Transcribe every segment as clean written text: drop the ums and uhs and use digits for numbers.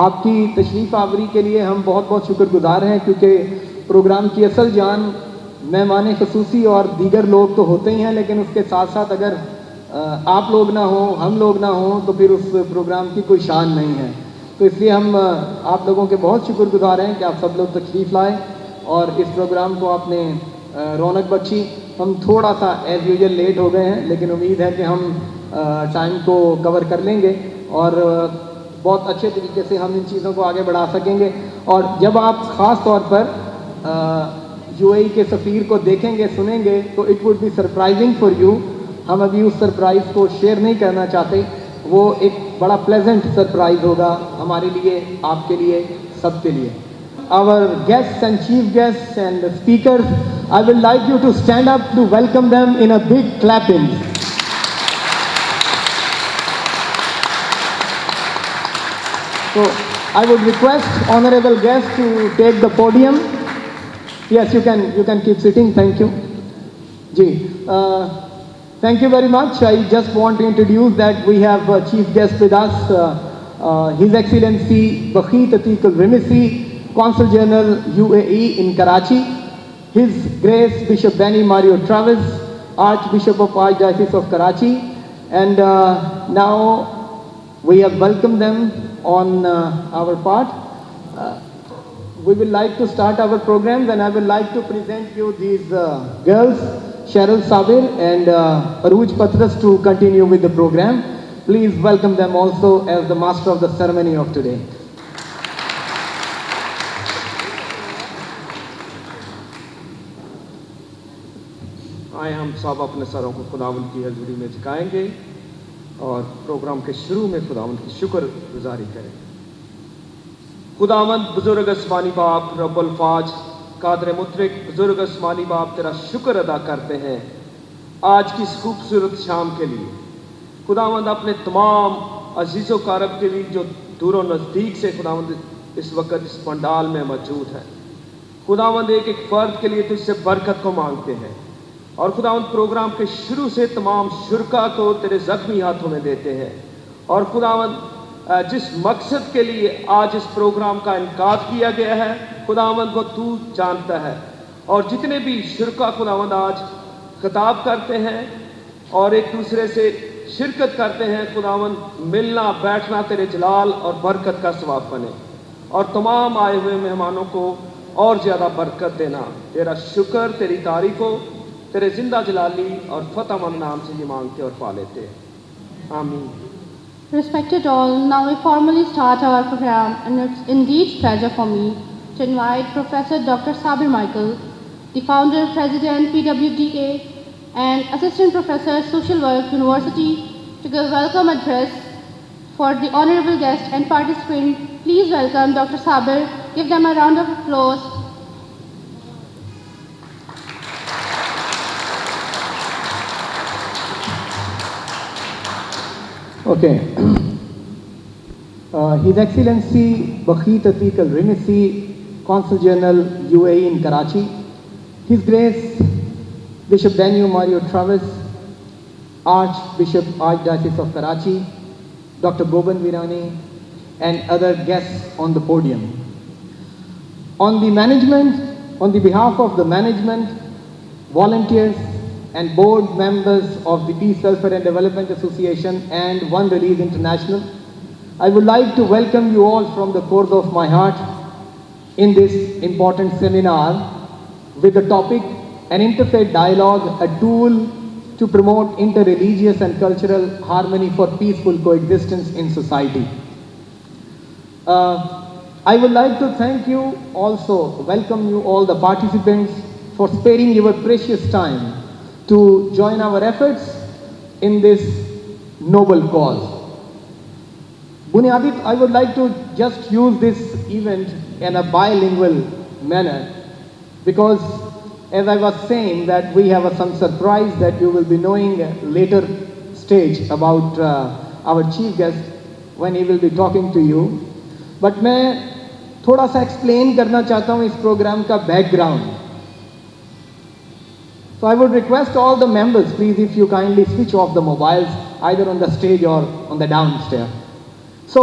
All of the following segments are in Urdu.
آپ کی تشریف آوری کے لیے ہم بہت بہت شکر گزار ہیں، کیونکہ پروگرام کی اصل جان مہمان خصوصی اور دیگر لوگ تو ہوتے ہی ہیں، لیکن اس کے ساتھ ساتھ اگر آپ لوگ نہ ہوں، ہم لوگ نہ ہوں، تو پھر اس پروگرام کی کوئی شان نہیں ہے. تو اس لیے ہم آپ لوگوں کے بہت شکر گزار ہیں کہ آپ سب لوگ تشریف لائے اور اس پروگرام کو آپ نے رونق بخشی. ہم تھوڑا سا ایز یوزل لیٹ ہو گئے ہیں، لیکن امید ہے کہ ہم ٹائم کو کور کر لیں گے اور بہت اچھے طریقے سے ہم ان چیزوں کو آگے بڑھا سکیں گے. اور جب آپ خاص طور پر یو اے ای کے سفیر کو دیکھیں گے، سنیں گے، تو it would be surprising for you. ہم ابھی اس سرپرائز کو شیئر نہیں کرنا چاہتے، وہ ایک بڑا پلیزنٹ سرپرائز ہوگا ہمارے لیے، آپ کے لیے، سب کے لیے. Our guests and chief guests and the speakers, I would like you to stand up to welcome them in a big clapping. So I would request honorable guests to take the podium. Yes, you can keep sitting. Thank you. Ji, thank you very much. I just want to introduce that we have a chief guest with us, His Excellency Bakhit Atiq al-Rimisi, Consul General UAE in Karachi, His Grace Bishop Benny Mario Travis, Archbishop of Archdiocese of Karachi, and now we have welcomed them on our part. We will like to start our programs, and I would like to present you these girls, Cheryl Sabir and Aruj Patras, to continue with the program. Please welcome them also as the master of the ceremony of today. آئے ہم سب اپنے سروں کو خداوند کی حضوری میں جھکائیں گے اور پروگرام کے شروع میں خداوند کی شکر گزاری کریں. خداوند بزرگ آسمانی باپ رب الفاج قادر مطلق بزرگ آسمانی باپ تیرا شکر ادا کرتے ہیں آج کی اس خوبصورت شام کے لیے. خداوند اپنے تمام عزیز و قارب کے لیے جو دور و نزدیک سے خداوند اس وقت اس پنڈال میں موجود ہے، خداوند ایک ایک فرد کے لیے تجھ سے برکت کو مانگتے ہیں اور خداوند پروگرام کے شروع سے تمام شرکا کو تیرے زخمی ہاتھوں میں دیتے ہیں. اور خداوند جس مقصد کے لیے آج اس پروگرام کا انعقاد کیا گیا ہے خداوند وہ تو جانتا ہے. اور جتنے بھی شرکا خداوند آج خطاب کرتے ہیں اور ایک دوسرے سے شرکت کرتے ہیں، خداوند ملنا بیٹھنا تیرے جلال اور برکت کا ثواب بنے اور تمام آئے ہوئے مہمانوں کو اور زیادہ برکت دینا. تیرا شکر، تیری تعریف ہو، تیرے زندہ جلالی اور فتح مند نام سے یہ مانگتے اور پا لیتے ہیں. آمین. Respected all, now we formally start our program, and it's indeed pleasure for me to invite Professor Dr. Sabir Michael, the founder, President, PWDA, and Assistant Professor, Social Work, University, to give welcome address for the honorable guest and participant. Please welcome Dr. Sabir. Give them a round of applause. Okay. His Excellency Bakhit Atiq al-Rimisi, Consul General UAE in Karachi, His Grace Bishop Benny Mario Travis, Archbishop Archdiocese of Karachi, Dr. Goban Virani, and other guests on the podium. On the behalf of the management, volunteers, and board members of the Peace, Welfare and Development Association and One Relief International, I would like to welcome you all from the core of my heart in this important seminar with the topic An Interfaith Dialogue, a tool to promote interreligious and cultural harmony for peaceful coexistence in society. I would like to thank you also, welcome you all the participants for sparing your precious time to join our efforts in this noble cause. Bunyadit, I would like to just use this event in a bilingual manner because, as I was saying, that we have some surprise that you will be knowing later stage about our chief guest when he will be talking to you. But میں تھوڑا سا explain کرنا چاہتا ہوں اس program کا background. So I would request all the members, please, if you kindly switch off the mobiles, either on the stage or on the downstairs. So,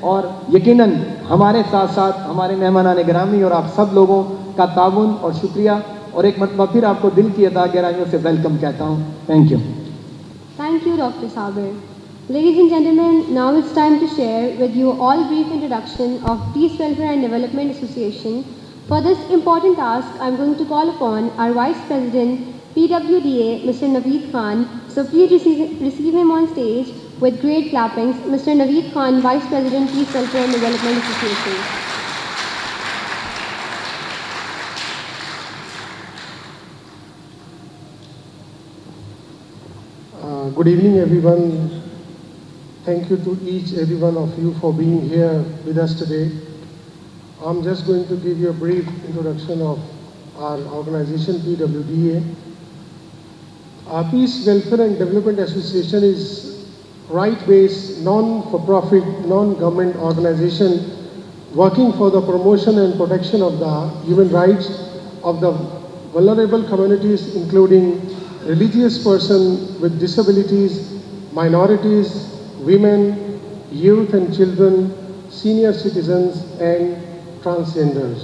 اور یقیناً ہمارے ساتھ ساتھ ہمارے مہمانان گرامی اور آپ سب لوگوں کا تعاون اور شکریہ، اور ایک مرتبہ پھر آپ کو دل کی ادا گہرائیوں سے ویلکم کہتا ہوں. Thank you. Thank you, Dr. Sabir. Ladies and gentlemen, now it's time to share with you all brief introduction of Peace, Welfare and Development Association. For this important task, I'm going to call upon our Vice President, PWDA, Mr. Naveed Khan. So please receive him on stage with great clappings. Mr. Naveed Khan, Vice President, Peace, Welfare and Development Association. Good evening, everyone. Thank you to every one of you for being here with us today. I'm just going to give you a brief introduction of our organization, PWDA. Our Peace, Welfare and Development Association is right-based, non-for-profit, non-government organization working for the promotion and protection of the human rights of the vulnerable communities, including religious persons with disabilities, minorities, women, youth and children, senior citizens and transgenders.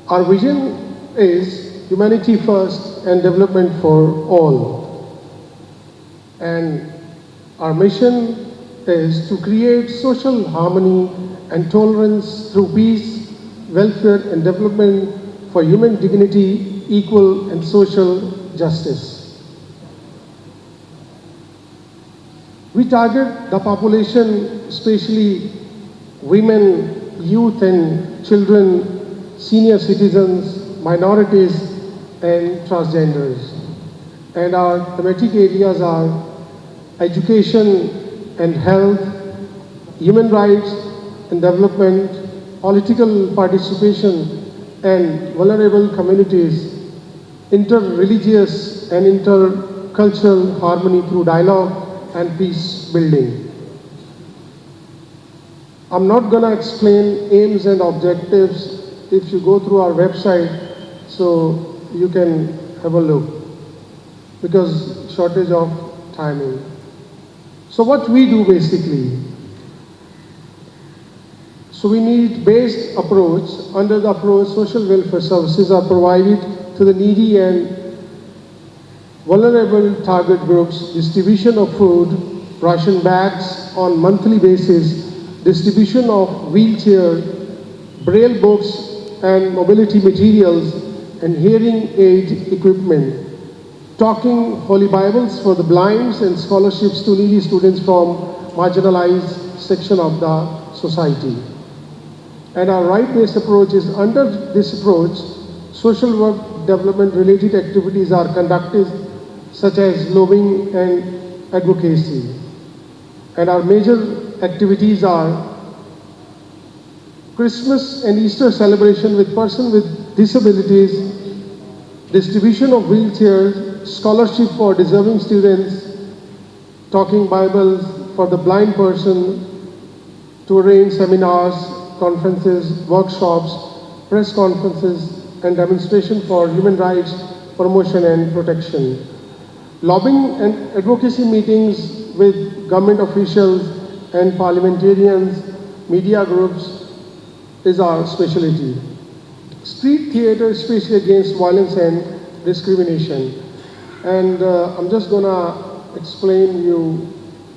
Our vision is humanity first and development for all. And our mission is to create social harmony and tolerance through peace, welfare and development for human dignity, equal and social justice. We target the population, especially women, youth and children, senior citizens, minorities and transgenders. And our thematic areas are education and health, human rights and development, political participation and vulnerable communities, inter-religious and inter-cultural harmony through dialogue and peace building. I'm not going to explain aims and objectives. If you go through our website, so you can have a look, because shortage of timing. So what we do basically, so we need based approach. Under the approach, social welfare services are provided to the needy and vulnerable target groups, distribution of food, ration bags on monthly basis, distribution of wheelchair, braille books and mobility materials and hearing aid equipment, talking holy Bibles for the blinds and scholarships to needy students from marginalized section of the society. And our right-based approach is, under this approach, social work development related activities are conducted, such as lobbying and advocacy. And our major activities are Christmas and Easter celebration with persons with disabilities, distribution of wheelchairs, scholarship for deserving students, talking Bibles for the blind person, to arrange seminars, conferences, workshops, press conferences, and demonstration for human rights promotion and protection. Lobbying and advocacy meetings with government officials and parliamentarians, media groups is our specialty. Street theater, especially against violence and discrimination. And I'm just gonna explain you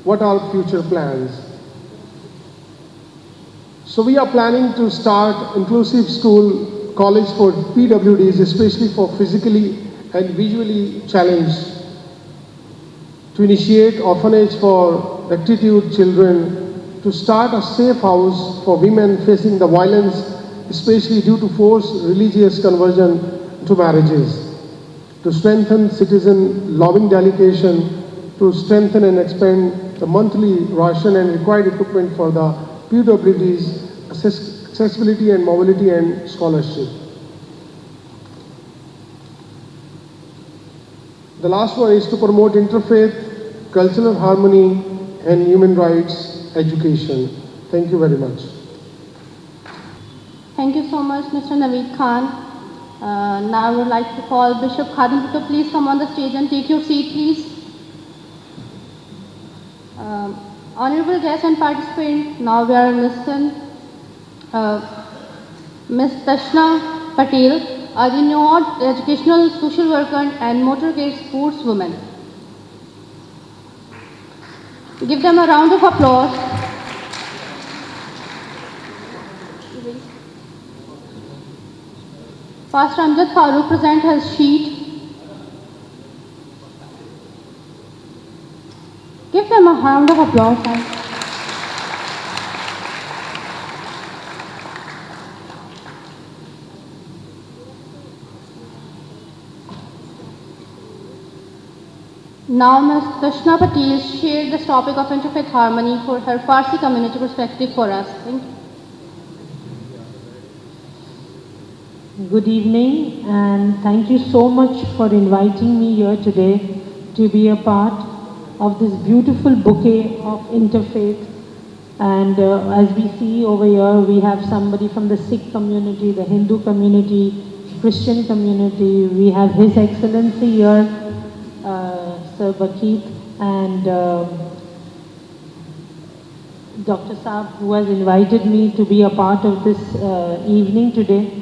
what are future plans. So we are planning to start inclusive school, college for PWDs, especially for physically and visually challenged, to initiate orphanage for destitute children, to start a safe house for women facing the violence, especially due to forced religious conversion to marriages, to strengthen citizen lobbying delegation, to strengthen and expand the monthly ration and required equipment for the PWDs, accessibility and mobility and scholarship. The last one is to promote interfaith, cultural harmony and human rights education. Thank you very much. Thank you so much, Mr. Naveed Khan. Now I would like to call Bishop Khadim to please come on the stage and take your seat, please. Honorable guests and participants, now we are listening Ms. Dashna Patel, a renowned educational social worker and motorcade sportswoman. Give them a round of applause. Pastor Amjad Farooq present his sheet. Give them a round of applause. Now Ms. Dashna Patel shared this topic of interfaith harmony for her Farsi community perspective for us. Thank you. Good evening, and thank you so much for inviting me here today to be a part of this beautiful bouquet of interfaith. And as we see over here, we have somebody from the Sikh community, the Hindu community, Christian community. We have His Excellency here, Sir Bakeet, and Dr. Saab, who has invited me to be a part of this evening today.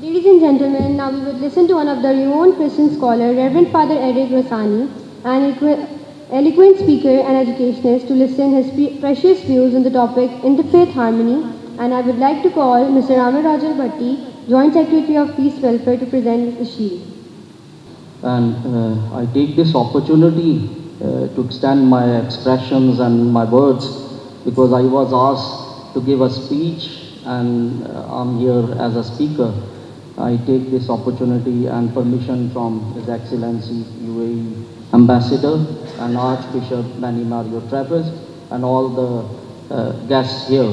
Ladies and gentlemen, now we would listen to one of the renowned Christian scholar, Reverend Father Eric Rossani, an eloquent speaker and educationist, to listen his precious views on the topic Interfaith Harmony. And I would like to call Mr. Ramarajal Bhatti, Joint Secretary of Peace Welfare, to present the shield. And I take this opportunity to extend my expressions and my words, because I was asked to give a speech and I'm here as a speaker. I take this opportunity and permission from His Excellency UAE Ambassador and Archbishop Manny Mario Travis and all the guests here.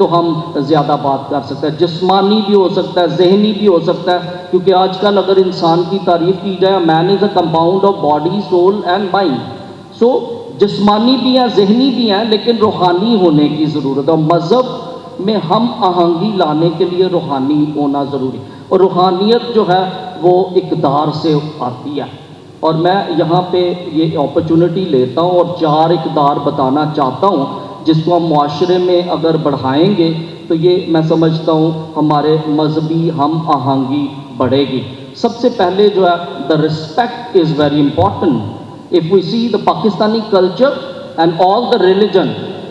تو ہم زیادہ بات کر سکتے ہیں. جسمانی بھی ہو سکتا ہے, ذہنی بھی ہو سکتا ہے, کیونکہ آج کل اگر انسان کی تعریف کی جائے, man is a compound of body, soul and mind. So جسمانی بھی ہیں, ذہنی بھی ہیں, لیکن روحانی ہونے کی ضرورت ہے. اور مذہب میں ہم آہنگی لانے کے لیے روحانی ہونا ضروری. اور روحانیت جو ہے وہ اقدار سے آتی ہے. اور میں یہاں پہ یہ اپرچونٹی لیتا ہوں اور 4 اقدار بتانا چاہتا ہوں جس کو ہم معاشرے میں اگر بڑھائیں گے تو یہ میں سمجھتا ہوں ہمارے مذہبی ہم آہنگی بڑھے گی. سب سے پہلے جو ہے the respect is very important. If we see the Pakistani culture and all the religion,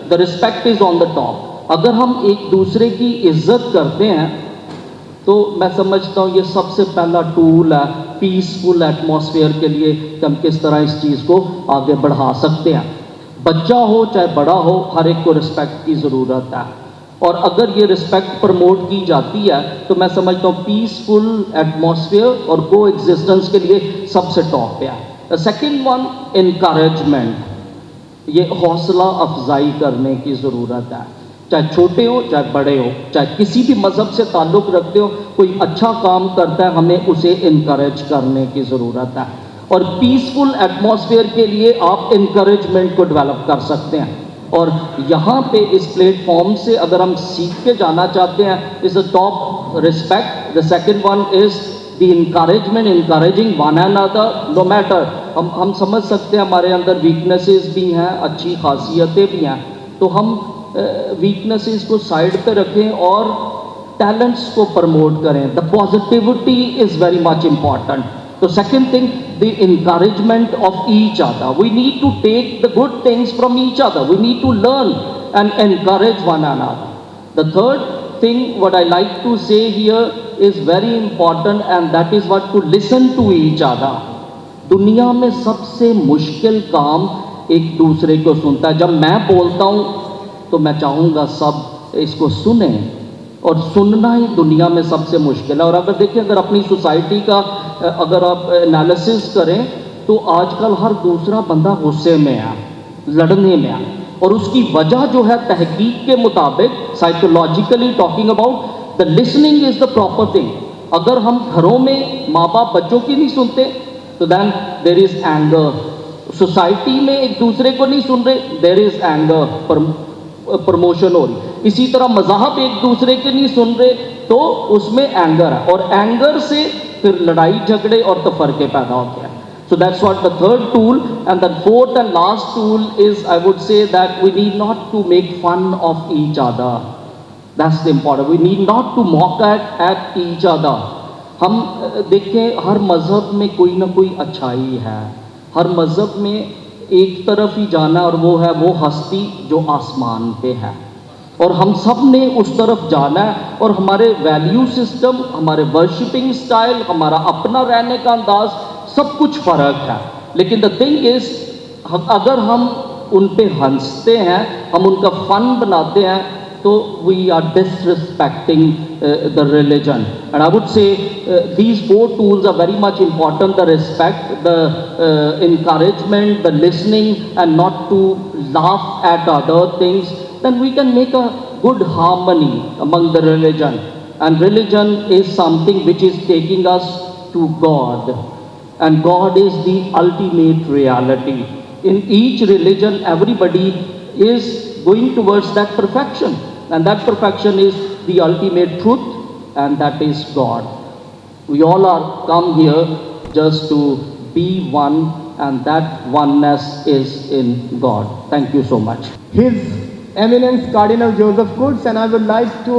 the respect is on the top. اگر ہم ایک دوسرے کی عزت کرتے ہیں تو میں سمجھتا ہوں یہ سب سے پہلا ٹول ہے پیسفل ایٹماسفیئر کے لیے کہ ہم کس طرح اس چیز کو آگے بڑھا سکتے ہیں. بچہ ہو چاہے بڑا ہو, ہر ایک کو رسپیکٹ کی ضرورت ہے. اور اگر یہ رسپیکٹ پروموٹ کی جاتی ہے تو میں سمجھتا ہوں پیسفل ایٹماسفیئر اور کو ایگزسٹنس کے لیے سب سے ٹاپ پہ ہے. Second one, encouragement. یہ حوصلہ افزائی کرنے کی ضرورت ہے, چاہے چھوٹے ہو چاہے بڑے ہو, چاہے کسی بھی مذہب سے تعلق رکھتے ہو, کوئی اچھا کام کرتا ہے ہمیں اسے انکریج کرنے کی ضرورت ہے. اور پیسفل ایٹماسفیئر کے لیے آپ انکریجمنٹ کو ڈیولپ کر سکتے ہیں. اور یہاں پہ اس پلیٹ فارم سے اگر ہم سیکھ کے جانا چاہتے ہیں, is a top respect. The second one is the encouragement, encouraging one and other no matter. ہم سمجھ سکتے ہیں ہمارے اندر ویکنیسز بھی ہیں, اچھی خاصیتیں بھی ہیں, تو ہم ویکنیسز کو سائڈ پہ رکھیں اور ٹیلنٹس کو پروموٹ کریں. The positivity is very much important. تو second thing, the encouragement of each other. We need to take the good things from each other. We need to learn and encourage one another. The third thing what I like to say here is very important, and that is what to listen to each other. دنیا میں سب سے مشکل کام ایک دوسرے کو سنتا ہے. جب میں بولتا ہوں تو میں چاہوں گا سب اس کو سنیں, اور سننا ہی دنیا میں سب سے مشکل ہے. اور اگر دیکھیں, اگر اپنی سوسائٹی کا اگر آپ انالیسس کریں تو آج کل ہر دوسرا بندہ غصے میں ہے, لڑنے میں ہے. اور اس کی وجہ جو ہے تحقیق کے مطابق, psychologically talking about, the listening is the proper thing. اگر ہم گھروں میں ماں باپ بچوں کی نہیں سنتے تو دین دیر از اینگر. سوسائٹی میں ایک دوسرے کو نہیں سن رہے, دیر از اینگر, پروموشن ہو رہی. اسی طرح مذاہب ایک دوسرے کے نہیں سن رہے تو اس میں اینگر ہے, اور اینگر سے پھر لڑائی جھگڑے اور تفرقے پیدا ہوتے ہیں. So that's what the third tool. And the fourth and last tool is, I would say that we need not to make fun of each other. That's the important. We need not to mock at each other. ہم دیکھیں ہر مذہب میں کوئی نہ کوئی اچھائی ہے. ہر مذہب میں ایک طرف ہی جانا, اور وہ ہے وہ ہستی جو آسمان پہ ہے, اور ہم سب نے اس طرف جانا ہے. اور ہمارے ویلیو سسٹم, ہمارے ورشپنگ سٹائل, ہمارا اپنا رہنے کا انداز, سب کچھ فرق ہے. لیکن دا تھنگ از, اگر ہم ان پہ ہنستے ہیں, ہم ان کا فن بناتے ہیں, تو we are disrespecting the religion. And I would say these 4 tools are very much important: the respect, the encouragement, the listening, and not to laugh at other things. Then we can make a good harmony among the religion. And religion is something which is taking us to God, and God is the ultimate reality. In each religion everybody is going towards that perfection, and that perfection is the ultimate truth, and that is God. We all are come here just to be one, and that oneness is in God. Thank you so much. His Eminence Cardinal Joseph Coutts, and I would like to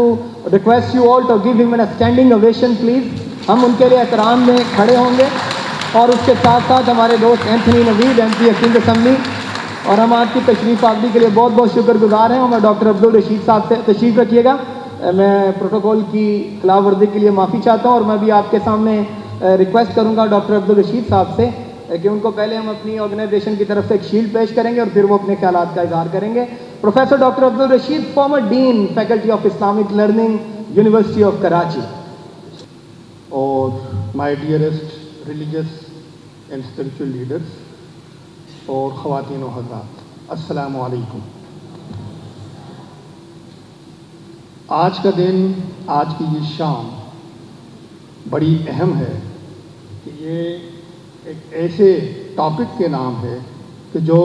request you all to give him a standing ovation, please. ہم ان کے لیے احترام میں کھڑے ہوں گے, اور اس کے ساتھ ساتھ ہمارے دوست اینتھنی نوید, ایم پی حکیم اسمبلی, اور ہم آپ کی تشریف آوری کے لیے بہت بہت شکر گزار ہیں. اور میں ڈاکٹر عبدالرشید صاحب سے تشریف رکھیے گا. میں پروٹوکول کی خلاف ورزی کے لیے معافی چاہتا ہوں, اور میں بھی آپ کے سامنے ریکویسٹ کروں گا ڈاکٹر عبدالرشید صاحب سے کہ ان کو پہلے ہم اپنی آرگنائزیشن کی طرف سے ایک شیلڈ پیش کریں گے, اور پھر وہ اپنے خیالات کا اظہار کریں گے. Professor doctor Abdul Rashid, former dean, faculty of Islamic learning, university of Karachi. اور my dearest religious and spiritual leaders اور خواتین و حضرات, السلام علیکم. آج کا دن، آج کی یہ شام بڑی اہم ہے کہ یہ ایک ایسے ٹاپک کے نام ہے کہ جو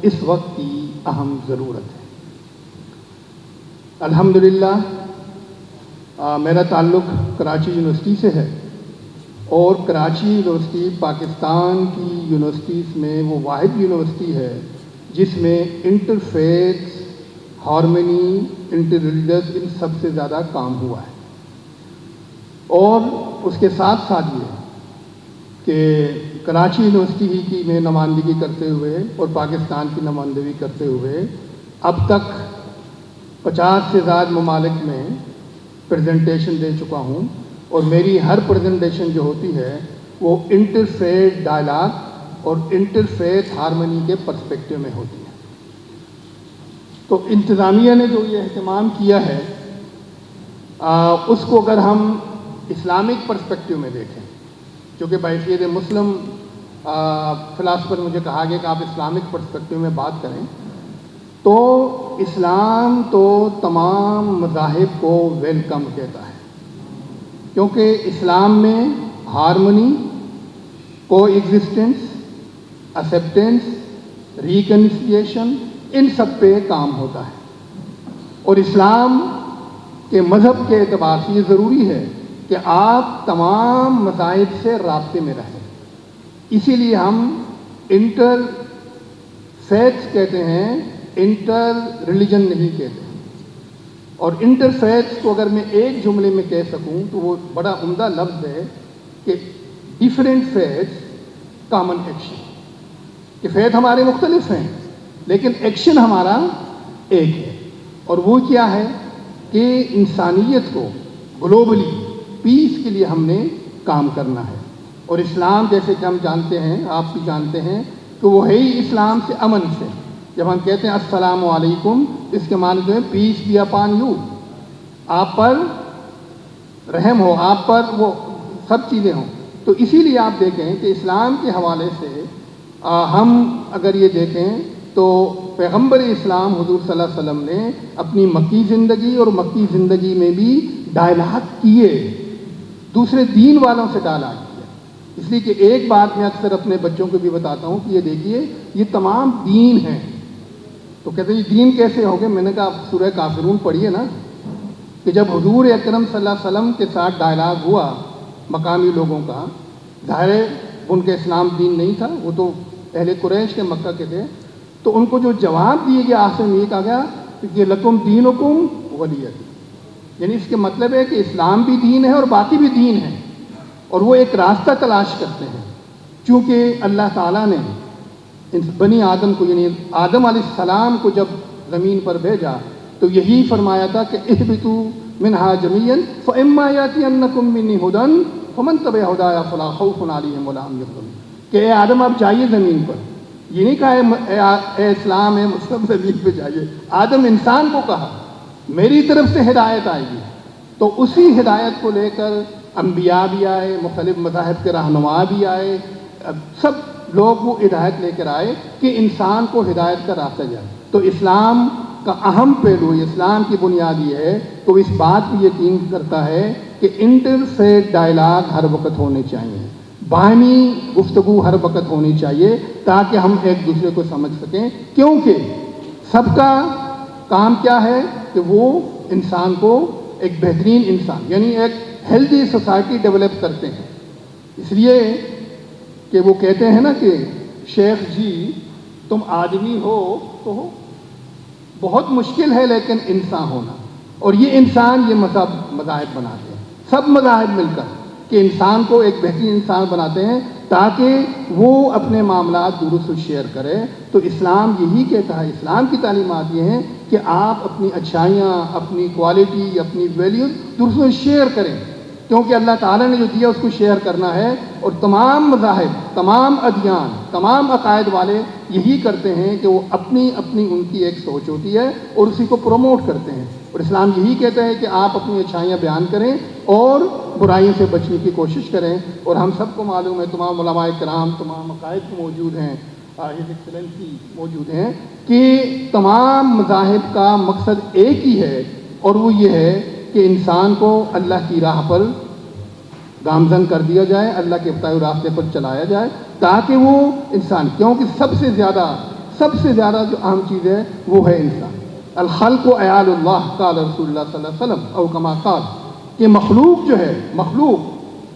اس وقت کی اہم ضرورت ہے۔ الحمدللہ میرا تعلق کراچی یونیورسٹی سے ہے، اور کراچی یونیورسٹی پاکستان کی یونیورسٹیز میں وہ واحد یونیورسٹی ہے جس میں انٹرفیتھ، ہارمنی، انٹر ریلیجس، ان سب سے زیادہ کام ہوا ہے۔ اور اس کے ساتھ ساتھ یہ کہ کراچی یونیورسٹی ہی کی میں نمائندگی کرتے ہوئے اور پاکستان کی نمائندگی کرتے ہوئے اب تک 50 سے زائد ممالک میں پریزنٹیشن دے چکا ہوں، اور میری ہر پریزنٹیشن جو ہوتی ہے وہ انٹرفیتھ ڈائلاگ اور انٹرفیتھ ہارمنی کے پرسپیکٹو میں ہوتی ہے۔ تو انتظامیہ نے جو یہ اہتمام کیا ہے اس کو اگر ہم اسلامک پرسپیکٹو میں دیکھیں، کیونکہ بحیثیت مسلم فلاسفر مجھے کہا گیا کہ آپ اسلامک پرسپیکٹو میں بات کریں، تو اسلام تو تمام مذاہب کو ویلکم کہتا ہے، کیونکہ اسلام میں ہارمنی، کو ایگزسٹنس، ایکسیپٹنس، ریکنسیلیشن، ان سب پہ کام ہوتا ہے۔ اور اسلام کے مذہب کے اعتبار سے یہ ضروری ہے کہ آپ تمام مذاہب سے رابطے میں رہیں، اسی لیے ہم انٹر فیتھ کہتے ہیں، انٹر ریلیجن نہیں کہتے۔ اور انٹر فیتھ کو اگر میں ایک جملے میں کہہ سکوں تو وہ بڑا عمدہ لفظ ہے کہ ڈیفرنٹ فیتھ کامن ایکشن، کہ فیتھ ہمارے مختلف ہیں لیکن ایکشن ہمارا ایک ہے، اور وہ کیا ہے کہ انسانیت کو گلوبلی پیس کے لیے ہم نے کام کرنا ہے۔ اور اسلام جیسے کہ ہم جانتے ہیں، آپ بھی جانتے ہیں کہ وہ ہے ہی اسلام سے امن سے۔ جب ہم کہتے ہیں السلام علیکم، اس کے معنی جو ہے پیس بی اپان یو، آپ پر رحم ہو، آپ پر وہ سب چیزیں ہوں۔ تو اسی لیے آپ دیکھیں کہ اسلام کے حوالے سے ہم اگر یہ دیکھیں تو پیغمبر اسلام حضور صلی اللہ علیہ وسلم نے اپنی مکی زندگی اور مکی زندگی میں بھی ڈائلاگ کیے، دوسرے دین والوں سے ڈائلاگ کیا۔ اس لیے کہ ایک بات میں اکثر اپنے بچوں کو بھی بتاتا ہوں کہ یہ دیکھیے یہ تمام دین ہیں، تو کہتے ہیں یہ دین کیسے ہو گئے؟ میں نے کہا سورہ کافرون پڑھیے نا، کہ جب حضور اکرم صلی اللہ علیہ وسلم کے ساتھ ڈائلاگ ہوا مقامی لوگوں کا، ظاہر ہے ان کے اسلام دین نہیں تھا، وہ تو اہل قریش کے مکہ کے تھے، تو ان کو جو جواب دیے گیا آخر میں یہ کہا گیا کہ لکم دینکم ولی دین، یعنی اس کے مطلب ہے کہ اسلام بھی دین ہے اور باقی بھی دین ہے، اور وہ ایک راستہ تلاش کرتے ہیں۔ چونکہ اللہ تعالیٰ نے بنی آدم کو، یعنی آدم علیہ السلام کو جب زمین پر بھیجا تو یہی فرمایا تھا کہ اہبطوا منہا جمیعا فاما یاتینکم منی ھدی فمن تبع ھدایا فلا خوف علیہم ولا هم یحزنون، کہ اے آدم آپ جائیے زمین پر، یہ نہیں کہا اے اسلام اے مسلم زمین پہ جائیے، آدم انسان کو کہا میری طرف سے ہدایت آئے گی۔ تو اسی ہدایت کو لے کر انبیاء بھی آئے، مختلف مذاہب کے رہنما بھی آئے، سب لوگ وہ ہدایت لے کر آئے کہ انسان کو ہدایت کا راستہ جائے۔ تو اسلام کا اہم پہلو، اسلام کی بنیاد یہ ہے تو اس بات بھی یقین کرتا ہے کہ انٹر فیتھ ڈائلاگ ہر وقت ہونے چاہیے، باہمی گفتگو ہر وقت ہونی چاہیے تاکہ ہم ایک دوسرے کو سمجھ سکیں، کیونکہ سب کا کام کیا ہے کہ وہ انسان کو ایک بہترین انسان، یعنی ایک ہیلدی سوسائٹی ڈیولپ کرتے ہیں۔ اس لیے کہ وہ کہتے ہیں نا کہ شیخ جی تم آدمی ہو تو ہو، بہت مشکل ہے لیکن انسان ہونا، اور یہ انسان یہ مذاہب بناتے ہیں، سب مذاہب مل کر کہ انسان کو ایک بہترین انسان بناتے ہیں تاکہ وہ اپنے معاملات دوسروں سے شیئر کرے۔ تو اسلام یہی کہتا ہے، اسلام کی تعلیمات یہ ہیں کہ آپ اپنی اچھائیاں، اپنی کوالٹی، اپنی ویلیوز دوسروں سے شیئر کریں، کیونکہ اللہ تعالیٰ نے جو دیا اس کو شیئر کرنا ہے۔ اور تمام مذاہب، تمام ادیان، تمام عقائد والے یہی کرتے ہیں کہ وہ اپنی ان کی ایک سوچ ہوتی ہے اور اسی کو پروموٹ کرتے ہیں، اور اسلام یہی کہتا ہے کہ آپ اپنی اچھائیاں بیان کریں اور برائیوں سے بچنے کی کوشش کریں۔ اور ہم سب کو معلوم ہے، تمام علماء کرام، تمام عقائد موجود ہیں، ہز ایکسلنسی موجود ہیں، کہ تمام مذاہب کا مقصد ایک ہی ہے، اور وہ یہ ہے کہ انسان کو اللہ کی راہ پر گامزن کر دیا جائے، اللہ کے بتائے ہوئے راستے پر چلایا جائے، تاکہ وہ انسان، کیونکہ سب سے زیادہ جو اہم چیز ہے وہ ہے انسان۔ الخلق و عیال اللہ، قال رسول اللہ صلی اللہ علیہ وسلم او کما قال، کہ مخلوق جو ہے، مخلوق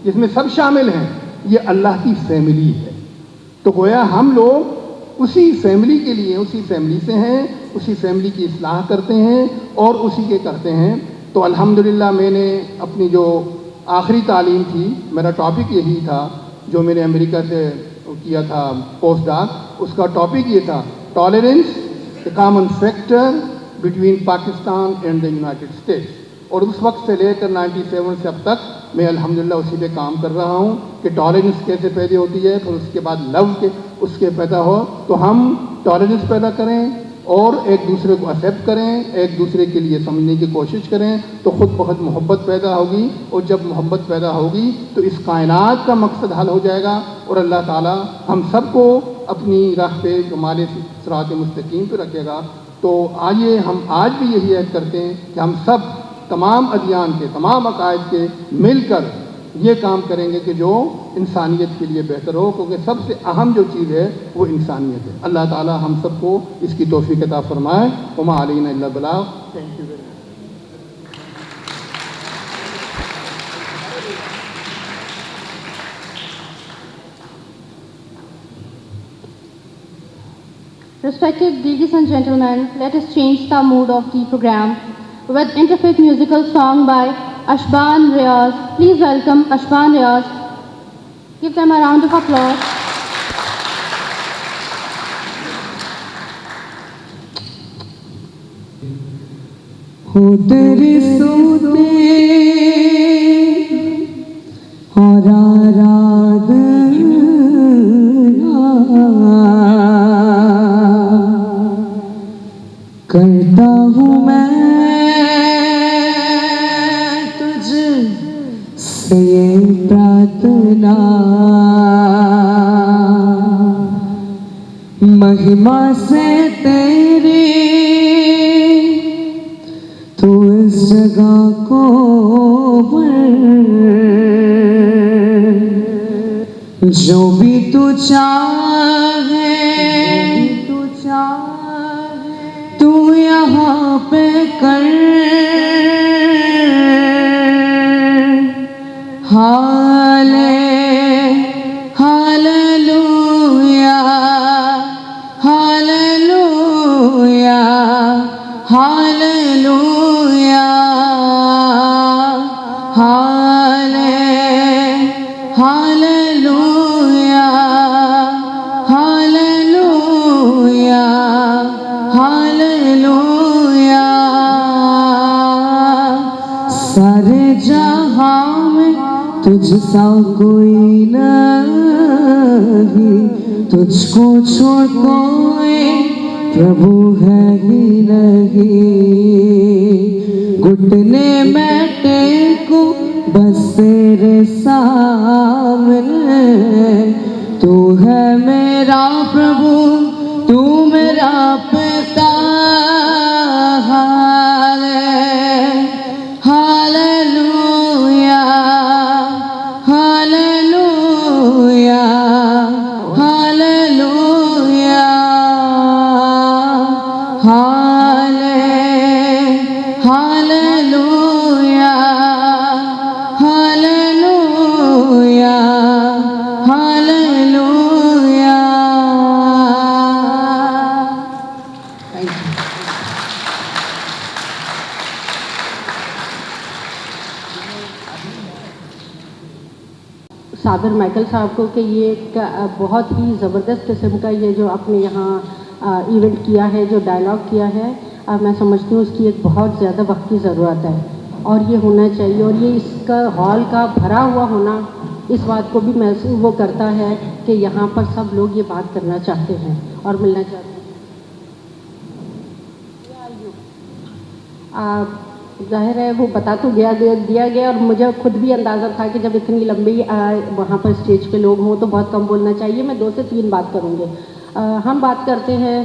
جس میں سب شامل ہیں، یہ اللہ کی فیملی ہے۔ تو گویا ہم لوگ اسی فیملی کے لیے، اسی فیملی سے ہیں، اسی فیملی کی اصلاح کرتے ہیں اور اسی کے کرتے ہیں۔ تو الحمدللہ میں نے اپنی جو آخری تعلیم تھی، میرا ٹاپک یہی تھا جو میں نے امریکہ سے کیا تھا پوسٹ ڈاک، اس کا ٹاپک یہ تھا tolerance a common factor between Pakistan and the United States. اور اس وقت سے لے کر 97 سے اب تک میں الحمدللہ اسی پہ کام کر رہا ہوں کہ ٹالرنس کیسے پیدا ہوتی ہے، پھر اس کے بعد لو کے اس کے پیدا ہو، تو ہم ٹالرنس پیدا کریں اور ایک دوسرے کو ایکسیپٹ کریں، ایک دوسرے کے لیے سمجھنے کی کوشش کریں، تو خود بخود محبت پیدا ہوگی، اور جب محبت پیدا ہوگی تو اس کائنات کا مقصد حل ہو جائے گا، اور اللہ تعالی ہم سب کو اپنی راہ پہ ہمارے صراط مستقیم پہ رکھے گا۔ تو آئیے ہم آج بھی یہی عہد کرتے ہیں کہ ہم سب تمام ادیان کے، تمام عقائد کے مل کر یہ کام کریں گے کہ جو انسانیت کے لیے بہتر ہو، کیونکہ سب سے اہم جو چیز ہے وہ انسانیت ہے۔ اللہ تعالی ہم سب کو اس کی توفیق عطا فرمائے۔ وما علینا الا البلاغ۔ Thank you very much. Respected ladies and gentlemen, let us change the mood of the program with interfaith musical song by Ashban Riaz. Please welcome Ashban Riaz. Give them a round of applause. خود رسوتے اور کرتا ہوں میں تجھ سے یہ پرارتھنا، مہما سے تیری تو اس جگہ کو جو بھی تو چاہے تو یہاں پہ کر، ہالے ہاللویا ہاللویا ہاللویا ہالے ہاللویا ہاللویا ہاللویا۔ سارے جہاں میں تجھ سا کوئی نہیں، تجھ کو چھوڑ کوئی پربھو ہے ہی نہیں، گھٹنے میں ٹیکو بس تیرے سامنے، تو ہے میرا پربھو، تو میرا پتا، ہاللویا ہاللویا ہاللویا ہالے hallelujah hallelujah hallelujah. Sabir Michael صاحب کو کہ یہ ایک بہت ہی زبردست قسم کا یہ جو آپ نے یہاں ایونٹ کیا ہے، جو ڈائلاگ کیا ہے، میں سمجھتی ہوں اس کی ایک بہت زیادہ وقت کی ضرورت ہے اور یہ ہونا چاہیے، اور یہ اس کا ہال کا بھرا ہوا ہونا اس بات کو بھی محسوس وہ کرتا ہے کہ یہاں پر سب لوگ یہ بات کرنا چاہتے ہیں اور ملنا چاہتے ہیں۔ ظاہر ہے وہ بتا تو دیا گیا، اور مجھے خود بھی اندازہ تھا کہ جب اتنی لمبی وہاں پر اسٹیج پہ لوگ ہوں تو بہت کم بولنا چاہیے، میں 2 سے 3 بات کروں گی۔ ہم بات کرتے ہیں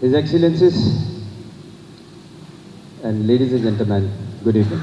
His Excellencies and ladies and gentlemen, good evening.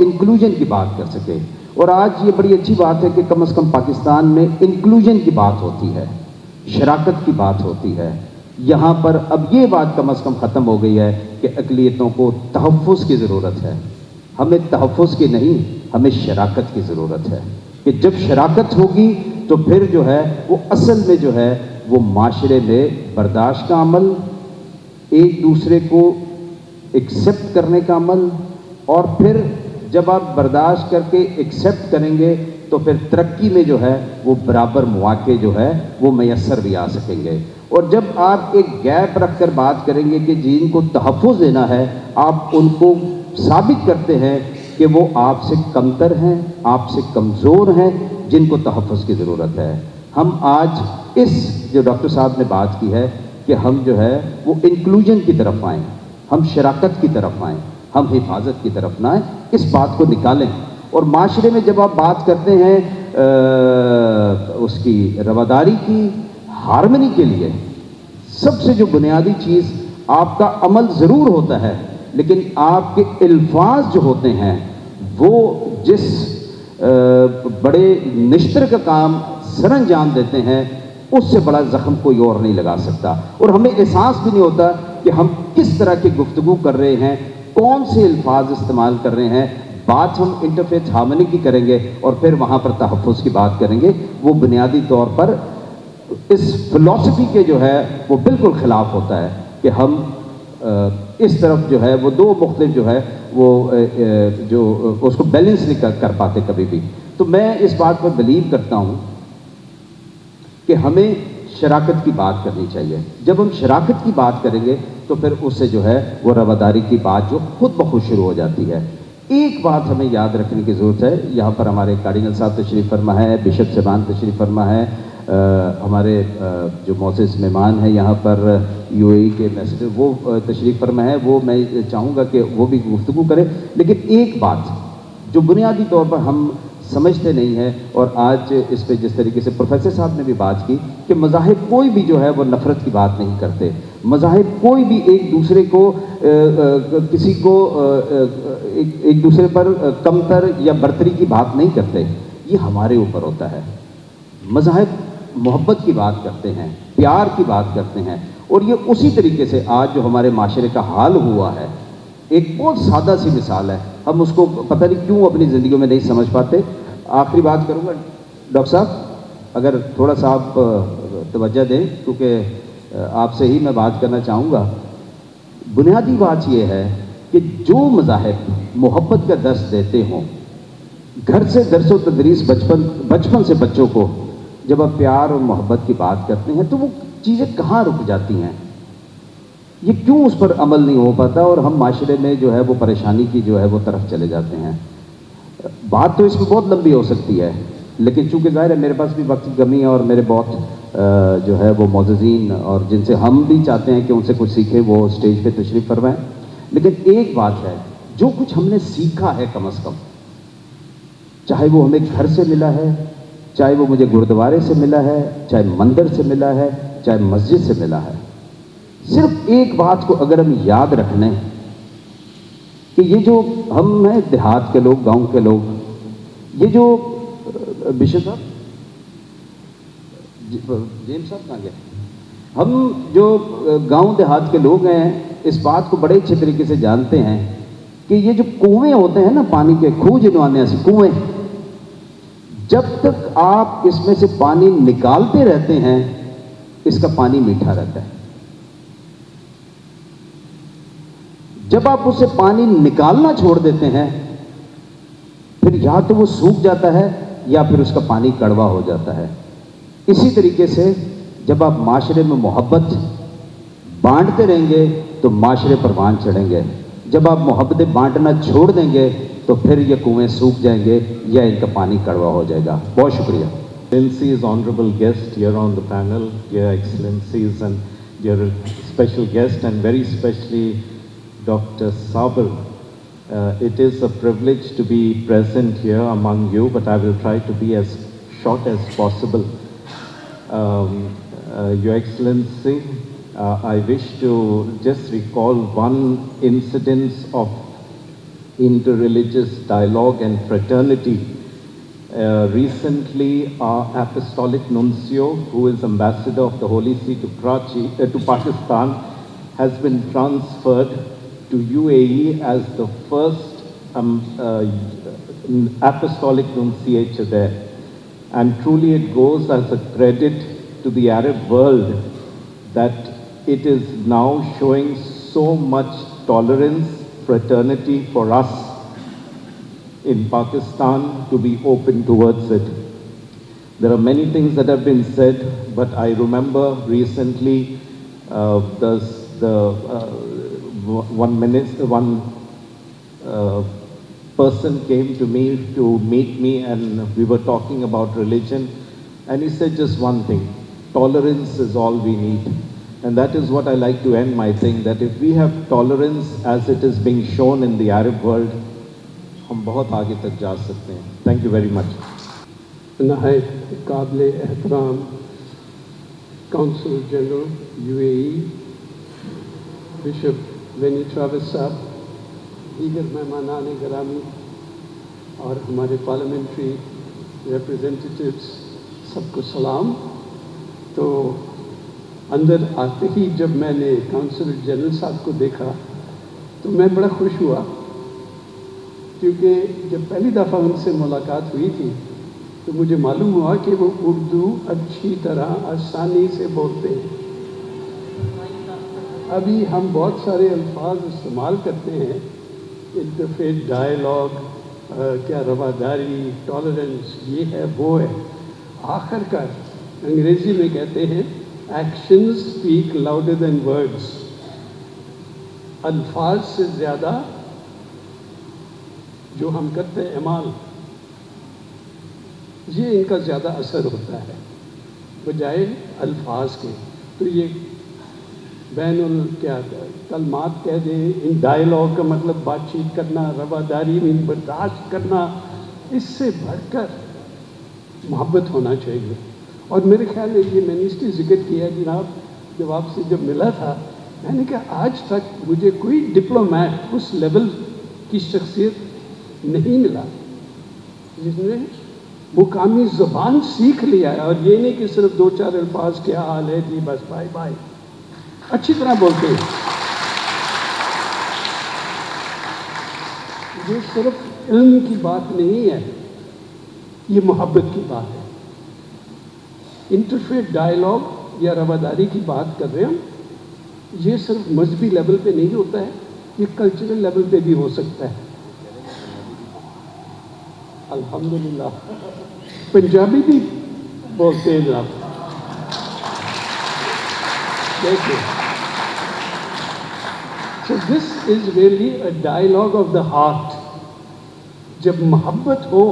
Inclusion کی بات کر سکے. اور آج یہ بڑی اچھی بات ہے کہ کم از کم پاکستان میں انکلوژن کی بات ہوتی ہے, شراکت کی بات ہوتی ہے. یہاں پر اب یہ بات کم از کم ختم ہو گئی ہے کہ اقلیتوں کو تحفظ کی ضرورت ہے. ہمیں تحفظ کی نہیں, ہمیں شراکت کی ضرورت ہے کہ جب شراکت ہوگی تو پھر جو ہے وہ اصل میں جو ہے وہ معاشرے میں برداشت کا عمل, ایک دوسرے کو ایکسیپٹ کرنے کا عمل, اور پھر جب آپ برداشت کر کے ایکسیپٹ کریں گے تو پھر ترقی میں جو ہے وہ برابر مواقع جو ہے وہ میسر بھی آ سکیں گے. اور جب آپ ایک گیپ رکھ کر بات کریں گے کہ جن کو تحفظ دینا ہے, آپ ان کو ثابت کرتے ہیں کہ وہ آپ سے کمتر ہیں, آپ سے کمزور ہیں, جن کو تحفظ کی ضرورت ہے. ہم آج اس جو ڈاکٹر صاحب نے بات کی ہے کہ ہم جو ہے وہ انکلوژن کی طرف آئیں, ہم شراکت کی طرف آئیں, ہم حفاظت کی طرف نہ آئیں, اس بات کو نکالیں. اور معاشرے میں جب آپ بات کرتے ہیں اس کی رواداری کی, ہارمنی کے لیے سب سے جو بنیادی چیز آپ کا عمل ضرور ہوتا ہے, لیکن آپ کے الفاظ جو ہوتے ہیں وہ جس بڑے نشتر کا کام سر انجام دیتے ہیں اس سے بڑا زخم کوئی اور نہیں لگا سکتا. اور ہمیں احساس بھی نہیں ہوتا کہ ہم کس طرح کی گفتگو کر رہے ہیں, کون سے الفاظ استعمال کر رہے ہیں. بات ہم انٹرفیتھ ہارمنی کی کریں گے اور پھر وہاں پر تحفظ کی بات کریں گے. وہ بنیادی طور پر اس فلسفی کے جو ہے وہ بالکل خلاف ہوتا ہے کہ ہم اس طرف جو ہے وہ دو مختلف جو ہے وہ جو اس کو بیلنس نہیں کر پاتے کبھی بھی. تو میں اس بات پر بلیو کرتا ہوں کہ ہمیں شراکت کی بات کرنی چاہیے. جب ہم شراکت کی بات کریں گے تو پھر اس سے جو ہے وہ رواداری کی بات جو خود بخود شروع ہو جاتی ہے. ایک بات ہمیں یاد رکھنے کی ضرورت ہے, یہاں پر ہمارے کارڈینل صاحب تشریف فرما ہے, بشپ صاحبان تشریف فرما ہے, ہمارے جو معزز مہمان ہیں یہاں پر یو اے ای کے ایمبیسڈر وہ تشریف فرما ہے, وہ میں چاہوں گا کہ وہ بھی گفتگو کریں. لیکن ایک بات جو بنیادی طور پر ہم سمجھتے نہیں ہیں, اور آج اس پہ جس طریقے سے پروفیسر صاحب نے بھی بات کی کہ مذاہب کوئی بھی جو ہے وہ نفرت کی بات نہیں کرتے, مذاہب کوئی بھی ایک دوسرے کو کسی کو ایک دوسرے پر کمتر یا برتری کی بات نہیں کرتے. یہ ہمارے اوپر ہوتا ہے. مذاہب محبت کی بات کرتے ہیں, پیار کی بات کرتے ہیں, اور یہ اسی طریقے سے آج جو ہمارے معاشرے کا حال ہوا ہے, ایک بہت سادہ سی مثال ہے, ہم اس کو پتہ نہیں کیوں اپنی زندگیوں میں نہیں سمجھ پاتے. آخری بات کروں گا ڈاکٹر صاحب, اگر تھوڑا سا آپ توجہ دیں کیونکہ آپ سے ہی میں بات کرنا چاہوں گا. بنیادی بات یہ ہے کہ جو مذاہب محبت کا درس دیتے ہوں, گھر سے درس و تدریس بچپن سے بچوں کو جب آپ پیار اور محبت کی بات کرتے ہیں تو وہ چیزیں کہاں رک جاتی ہیں, یہ کیوں اس پر عمل نہیں ہو پاتا, اور ہم معاشرے میں جو ہے وہ پریشانی کی جو ہے وہ طرف چلے جاتے ہیں. بات تو اس میں بہت لمبی ہو سکتی ہے, لیکن چونکہ ظاہر ہے میرے پاس بھی وقت کی کمی ہے اور میرے بہت جو ہے وہ معززین اور جن سے ہم بھی چاہتے ہیں کہ ان سے کچھ سیکھیں وہ اسٹیج پہ تشریف فرمائیں. لیکن ایک بات ہے, جو کچھ ہم نے سیکھا ہے کم از کم, چاہے وہ ہمیں گھر سے ملا ہے, چاہے وہ مجھے گردوارے سے ملا ہے, چاہے مندر سے ملا ہے, چاہے مسجد سے ملا ہے, صرف ایک بات کو اگر ہم یاد رکھ لیں کہ یہ جو ہم ہیں دیہات کے لوگ, گاؤں کے لوگ, یہ جو بشپ صاحب جیمس صاحب کہاں گئے, ہم جو گاؤں دیہات کے لوگ ہیں اس بات کو بڑے اچھے طریقے سے جانتے ہیں کہ یہ جو کنویں ہوتے ہیں نا پانی کے, کھوہ جنوانے سے کنویں, جب تک آپ اس میں سے پانی نکالتے رہتے ہیں اس کا پانی میٹھا رہتا ہے. جب آپ اسے پانی نکالنا چھوڑ دیتے ہیں پھر یا تو وہ سوکھ جاتا ہے یا پھر اس کا پانی کڑوا ہو جاتا ہے. اسی طریقے سے جب آپ معاشرے میں محبت بانٹتے رہیں گے تو معاشرے پروان چڑھیں گے. جب آپ محبتیں بانٹنا چھوڑ دیں گے تو پھر یہ کنویں سوکھ جائیں گے یا ان کا پانی کڑوا ہو جائے گا. بہت شکریہ. Excellencies, honorable guest here on the panel, Your Excellencies and your special guest, and very especially Dr. Saber. It is a privilege to be present here among you, but I will try to be as short as possible. Your Excellency, I wish to just recall one incidence of interreligious dialogue and fraternity. Recently, our Apostolic Nuncio, who is Ambassador of the Holy See to Pakistan, has been transferred to UAE as the first Apostolic Nunciature there. And truly it goes as a credit to the Arab world that it is now showing so much tolerance, fraternity for us in Pakistan to be open towards it. There are many things that have been said, but I remember recently one person came to me to meet me, and we were talking about religion, and he said just one thing: tolerance is all we need. And that is what I like to end my thing, that if we have tolerance as it is being shown in the Arab world, ہم بہت آگے تک جا سکتے ہیں. تھینک یو ویری مچ. نہایت قابل احترام کونسل جنرل UAE بشپ وینی ٹراوس صاحب، دیگر مہمانان گرامی اور ہمارے پارلیمنٹری ریپریزنٹیٹیوز، سب کو سلام. تو اندر آتے ہی جب میں نے کونسل جنرل صاحب کو دیکھا تو میں بڑا خوش ہوا، کیونکہ جب پہلی دفعہ ان سے ملاقات ہوئی تھی تو مجھے معلوم ہوا کہ وہ اردو اچھی طرح آسانی سے بولتے ہیں. ابھی ہم بہت سارے الفاظ استعمال کرتے ہیں، انٹرفیتھ ڈائلاگ، کیا رواداری، ٹالرنس، یہ ہے وہ ہے. آخر کار انگریزی میں کہتے ہیں actions speak louder than words. الفاظ سے زیادہ جو ہم کرتے ہیں اعمال، یہ ان کا زیادہ اثر ہوتا ہے بجائے الفاظ کے. تو یہ بین کیا کلمات کہہ دیں، ان ڈائلاگ کا مطلب بات چیت کرنا، رواداری میں برداشت کرنا، اس سے بڑھ کر محبت ہونا چاہیے. اور میرے خیال میں یہ میں نے اس کی ذکر کیا جناب، جب آپ سے جب ملا تھا میں نے کہا آج تک مجھے کوئی ڈپلومیٹ اس لیول کی شخصیت نہیں ملا جس نے مقامی زبان سیکھ لیا ہے، اور یہ نہیں کہ صرف 2-4 الفاظ کیا حال ہے جی بس بائے بائے، اچھی طرح بولتے ہیں. یہ صرف علم کی بات نہیں ہے، یہ محبت کی بات ہے. انٹرفیتھ ڈائلاگ یا رواداری کی بات کر رہے ہیں ہم، یہ صرف مذہبی لیول پہ نہیں ہوتا ہے، یہ کلچرل لیول پہ بھی ہو سکتا ہے. الحمدللہ پنجابی بھی بولتے ہیں جناب. دیکھیے، so this is really a dialogue of the heart. جب محبت ہو،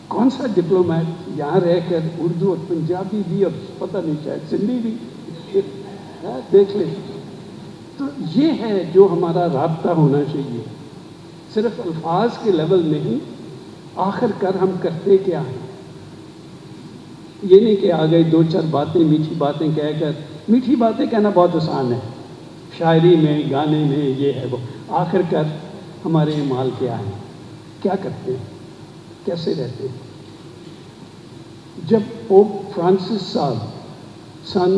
کون سا ڈپلومیٹ یہاں رہ کر اردو اور پنجابی بھی اور پتہ نہیں شاید سندھی بھی دیکھ لیں. تو یہ ہے جو ہمارا رابطہ ہونا چاہیے، صرف الفاظ کے لیول نہیں. آخر کر ہم کرتے کیا ہیں؟ یہ نہیں کہ آ گئے 2-4 باتیں، میٹھی باتیں کہہ کر. میٹھی باتیں کہنا بہت آسان ہے، شاعری میں، گانے میں، یہ ہے وہ. آخر کر ہمارے اعمال کیا ہیں، کیا کرتے ہیں، کیسے رہتے ہیں. جب پوپ فرانسس صاحب سن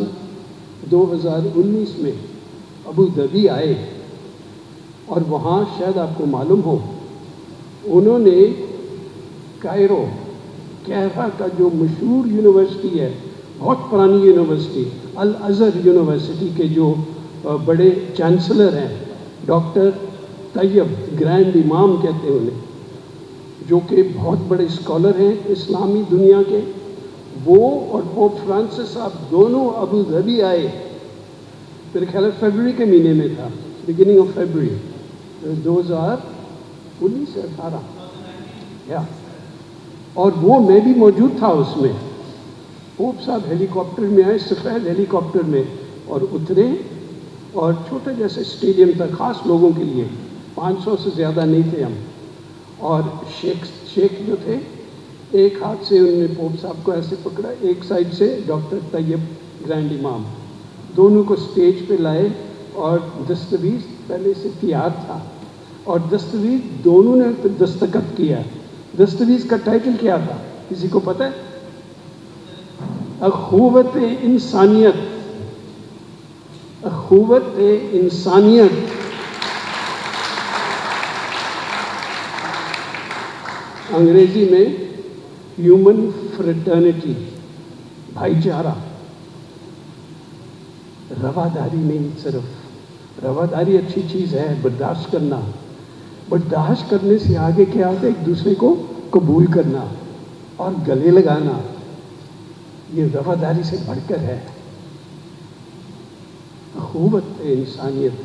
2019 میں ابو ظبی آئے، اور وہاں شاید آپ کو معلوم ہو انہوں نے کائرہ کا جو مشہور یونیورسٹی ہے، بہت پرانی یونیورسٹی، الازہر یونیورسٹی کے جو بڑے چانسلر ہیں ڈاکٹر طیب گرینڈ امام کہتے ہیں انہیں، جو کہ بہت بڑے اسکالر ہیں اسلامی دنیا کے، وہ اور پوپ فرانسس صاحب دونوں ابو ظبی آئے. میرے خیال ہے فیبروری کے مہینے میں تھا، بگننگ آف فیبروری 2019-18 اور وہ میں بھی موجود تھا اس میں. پوپ صاحب ہیلی کاپٹر میں آئے، سفید ہیلی کاپٹر میں، اور اترے، اور چھوٹے جیسے اسٹیڈیم تھا خاص لوگوں کے لیے، 500 سے زیادہ نہیں تھے ہم. اور شیخ جو تھے ایک ہاتھ سے انہوں نے پوپ صاحب کو ایسے پکڑا، ایک سائڈ سے ڈاکٹر طیب گرینڈ امام، دونوں کو سٹیج پہ لائے، اور دستاویز پہلے سے تیار تھا. اور دستاویز دونوں نے دستخط کیا. دستاویز کا ٹائٹل کیا تھا کسی کو پتہ ہے؟ اخوت انسانیت. اخوت انسانیت. انگریزی میں ہیومن فریٹرنیٹی، بھائی چارہ. رواداری نہیں، صرف رواداری اچھی چیز ہے، برداشت کرنا. برداشت کرنے سے آگے کیا ہوتا ہے؟ ایک دوسرے کو قبول کرنا اور گلے لگانا. یہ رواداری سے بڑھ کر ہے. اخوت انسانیت،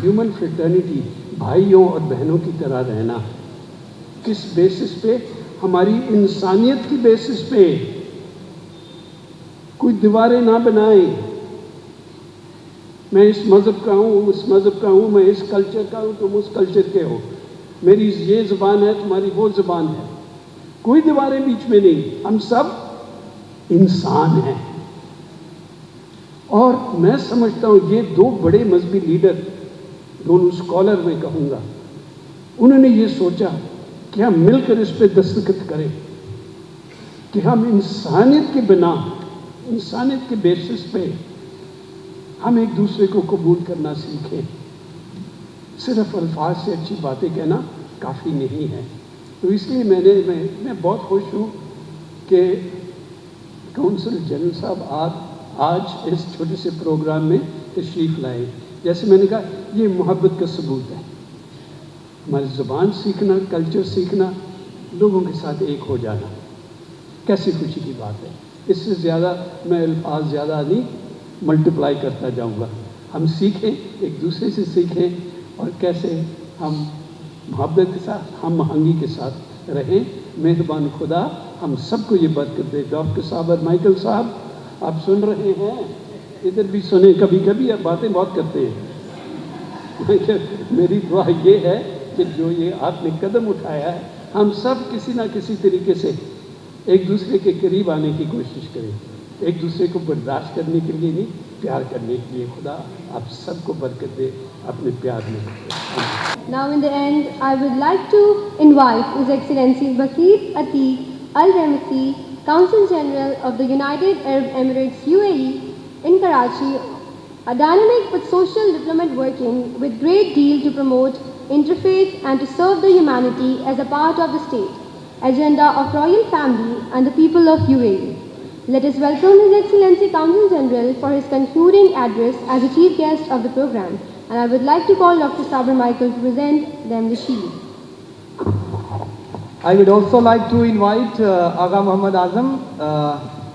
ہیومن فریٹرنیٹی، بھائیوں اور بہنوں کی طرح رہنا. کس بیسس پہ؟ ہماری انسانیت کی بیسس پہ. کوئی دیواریں نہ بنائیں. میں اس مذہب کا ہوں، اس مذہب کا ہوں، میں اس کلچر کا ہوں، تم اس کلچر کے ہو. میری یہ زبان ہے، تمہاری وہ زبان ہے. کوئی دیواریں بیچ میں نہیں. ہم سب انسان ہیں. اور میں سمجھتا ہوں یہ دو بڑے مذہبی لیڈر، دونوں اسکالر میں کہوں گا، انہوں نے یہ سوچا کہ ہم مل کر اس پہ دستخط کریں کہ ہم انسانیت کے بنا، انسانیت کے بیسس پہ ہم ایک دوسرے کو قبول کرنا سیکھیں. صرف الفاظ سے اچھی باتیں کہنا کافی نہیں ہے. تو اس لیے میں بہت خوش ہوں کہ کونسل جنرل صاحب آج اس چھوٹے سے پروگرام میں تشریف لائے. جیسے میں نے کہا، یہ محبت کا ثبوت ہے. ہماری زبان سیکھنا، کلچر سیکھنا، لوگوں کے ساتھ ایک ہو جانا، کیسی خوشی کی بات ہے. اس سے زیادہ میں الفاظ زیادہ نہیں ملٹیپلائی کرتا جاؤں گا. ہم سیکھیں، ایک دوسرے سے سیکھیں، اور کیسے ہم محبت کے ساتھ، ہم آہنگی کے ساتھ رہیں. مہربان خدا ہم سب کو یہ برکت دے. ڈاکٹر صابر مائیکل صاحب، آپ سن رہے ہیں؟ ادھر بھی سنیں. کبھی کبھی آپ باتیں بہت کرتے ہیں. میری دعا یہ ہے کہ جو یہ آپ نے قدم اٹھایا ہے، ہم سب کسی نہ کسی طریقے سے ایک دوسرے کے قریب آنے کی کوشش کریں. ایک دوسرے کو برداشت کرنے کے لیے نہیں، پیار کرنے کے لیے. خدا آپ سب کو برکت دے اپنے پیار میں. Now in the end, I would like to invite His Excellency Bakir Atiq Al-Ramsi, Consul General of the United Arab Emirates UAE in Karachi, a dynamic but social diplomat working with great deal to promote interfaith and to serve the humanity as a part of the state agenda of royal family and the people of UAE. Let us welcome His Excellency Consul General for his concluding address as the chief guest of the program, and I would like to call Dr. Sabir Michael to present them the shield. I would also like to invite Agha Muhammad Azam,